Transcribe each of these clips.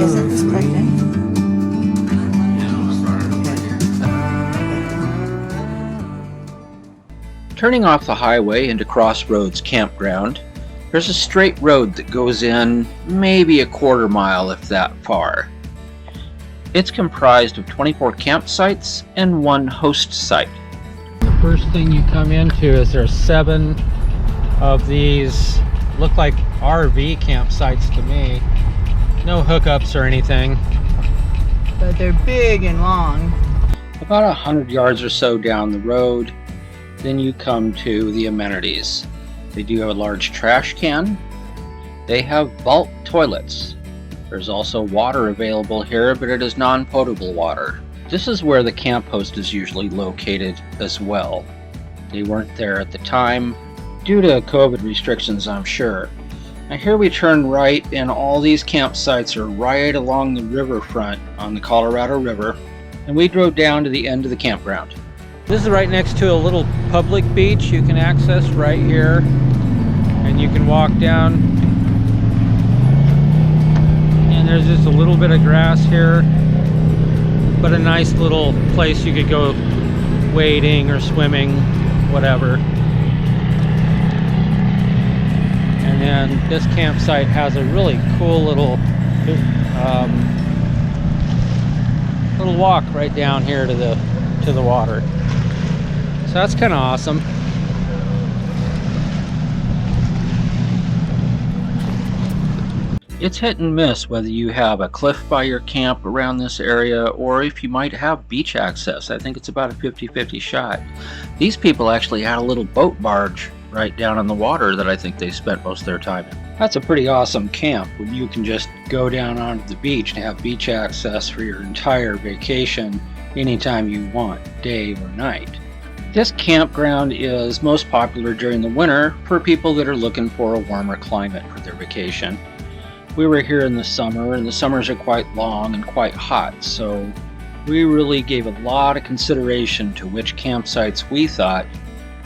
Isn't this plugged in? Turning off the highway into Crossroads Campground, there's a straight road that goes in maybe a quarter mile if that far. It's comprised of 24 campsites and one host site. The first thing you come into is there's 7 of these, look like RV campsites to me. No hookups or anything. But they're big and long. About 100 yards or so down the road, then you come to the amenities. They do have a large trash can. They have vault toilets. There's also water available here, but it is non-potable water. This is where the camp host is usually located as well. They weren't there at the time, due to COVID restrictions, I'm sure. Now here we turn right, and all these campsites are right along the riverfront on the Colorado River, and we drove down to the end of the campground. This is right next to a little public beach you can access right here, and you can walk down, and there's just a little bit of grass here, but a nice little place you could go wading or swimming, whatever. And then this campsite has a really cool little walk right down here to the water. So that's kind of awesome. It's hit and miss whether you have a cliff by your camp around this area or if you might have beach access. I think it's about a 50-50 shot. These people actually had a little boat barge right down in the water that I think they spent most of their time in. That's a pretty awesome camp when you can just go down onto the beach and have beach access for your entire vacation anytime you want, day or night. This campground is most popular during the winter for people that are looking for a warmer climate for their vacation. We were here in the summer, and the summers are quite long and quite hot, so we really gave a lot of consideration to which campsites we thought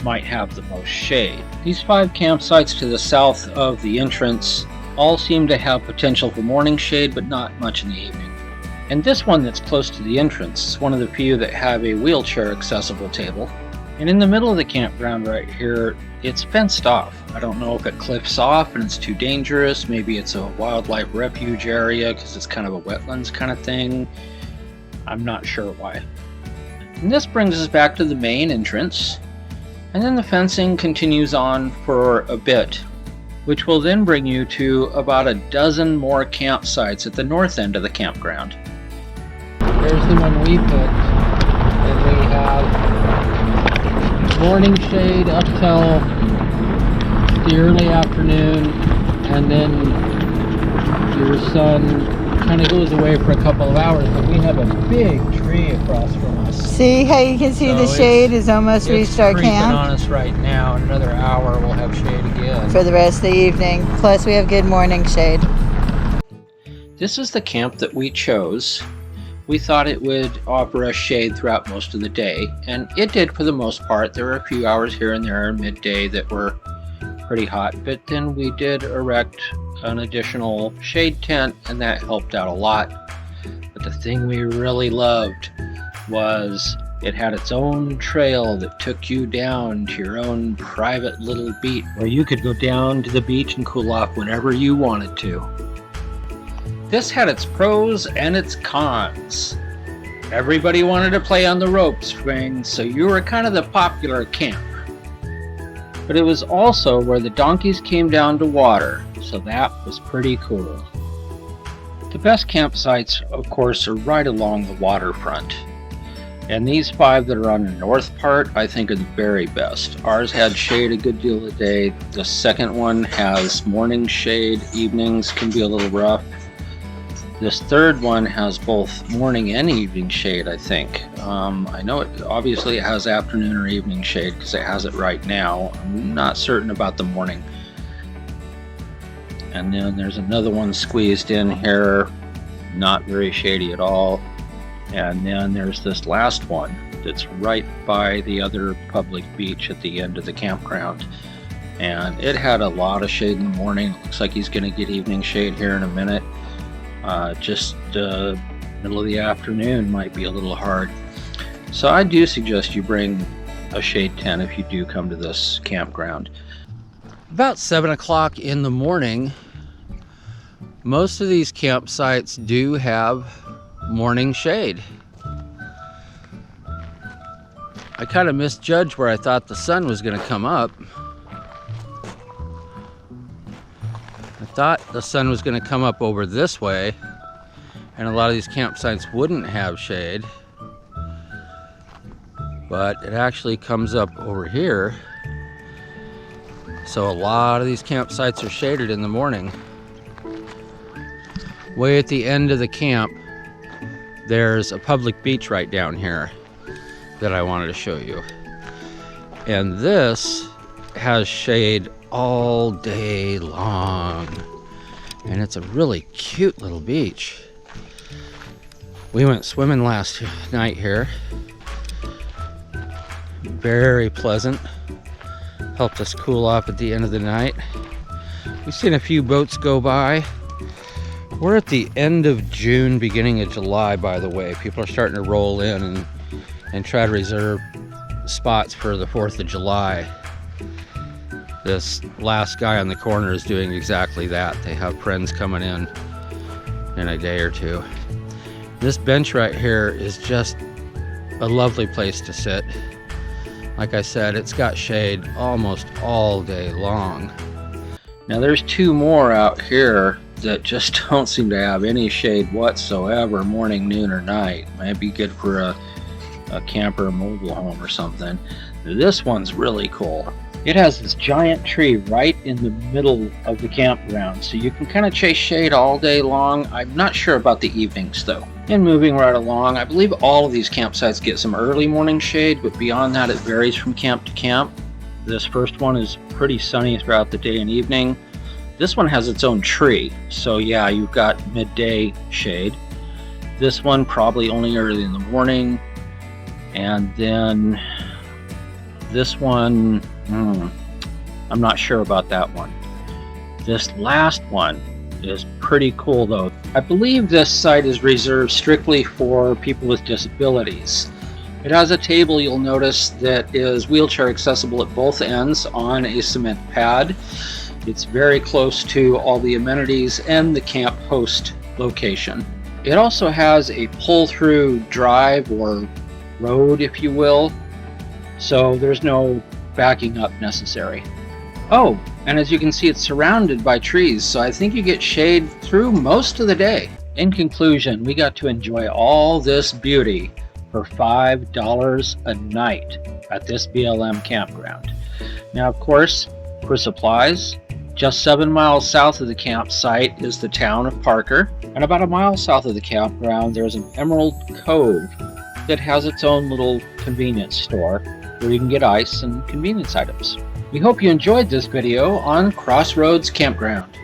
might have the most shade. These 5 campsites to the south of the entrance all seem to have potential for morning shade, but not much in the evening. And this one that's close to the entrance is one of the few that have a wheelchair accessible table. And in the middle of the campground right here, it's fenced off. I don't know if it cliffs off and it's too dangerous. Maybe it's a wildlife refuge area because it's kind of a wetlands kind of thing. I'm not sure why. And this brings us back to the main entrance. And then the fencing continues on for a bit, which will then bring you to about a dozen more campsites at the north end of the campground. Here's the one we picked, and we have morning shade up till the early afternoon, and then your sun kind of goes away for a couple of hours, but we have a big tree across from us. See how you can see So the shade has almost reached our It's camp? on us right now. In another hour we'll have shade again. For the rest of the evening. Plus we have good morning shade. This is the camp that we chose. We thought it would offer us shade throughout most of the day, and it did for the most part. There were a few hours here and there midday that were pretty hot, but then we did erect an additional shade tent, and that helped out a lot. But the thing we really loved was it had its own trail that took you down to your own private little beach where you could go down to the beach and cool off whenever you wanted to. This had its pros and its cons. Everybody wanted to play on the rope swing, so you were kind of the popular camp. But it was also where the donkeys came down to water, so that was pretty cool. The best campsites, of course, are right along the waterfront. And these 5 that are on the north part, I think, are the very best. Ours had shade a good deal of the day. The second one has morning shade. Evenings can be a little rough. This third one has both morning and evening shade, I think. I know it obviously has afternoon or evening shade because it has it right now. I'm not certain about the morning. And then there's another one squeezed in here, not very shady at all. And then there's this last one that's right by the other public beach at the end of the campground. And it had a lot of shade in the morning. It looks like he's going to get evening shade here in a minute. Just middle of the afternoon might be a little hard. So I do suggest you bring a shade tent if you do come to this campground. About 7 o'clock in the morning, most of these campsites do have morning shade. I kind of misjudged where I thought the sun was going to come up. I thought the sun was going to come up over this way, and a lot of these campsites wouldn't have shade. But it actually comes up over here. So a lot of these campsites are shaded in the morning. Way at the end of the camp, there's a public beach right down here that I wanted to show you. And this has shade all day long. And it's a really cute little beach. We went swimming last night here. Very pleasant. Helped us cool off at the end of the night. We've seen a few boats go by. We're at the end of June, beginning of July, by the way. People are starting to roll in and try to reserve spots for the 4th of July. This last guy on the corner is doing exactly that. They have friends coming in a day or two. This bench right here is just a lovely place to sit. Like I said, it's got shade almost all day long. Now there's 2 more out here that just don't seem to have any shade whatsoever, morning, noon, or night. Might be good for a camper mobile home or something. This one's really cool. It has this giant tree right in the middle of the campground, so you can kind of chase shade all day long. I'm not sure about the evenings though. And moving right along, I believe all of these campsites get some early morning shade, but beyond that it varies from camp to camp. This first one is pretty sunny throughout the day and evening. This one has its own tree, so yeah, you've got midday shade. This one probably only early in the morning. And then this one, I'm not sure about that one. This last one is pretty cool though. I believe this site is reserved strictly for people with disabilities. It has a table, you'll notice, that is wheelchair accessible at both ends on a cement pad. It's very close to all the amenities and the camp host location. It also has a pull-through drive or road, if you will, so there's no backing up necessary. Oh, and as you can see, it's surrounded by trees, so I think you get shade through most of the day. In conclusion, we got to enjoy all this beauty for $5 a night at this BLM campground. Now, of course, for supplies, just 7 miles south of the campsite is the town of Parker, and about a mile south of the campground there's an Emerald Cove that has its own little convenience store where you can get ice and convenience items. We hope you enjoyed this video on Crossroads Campground.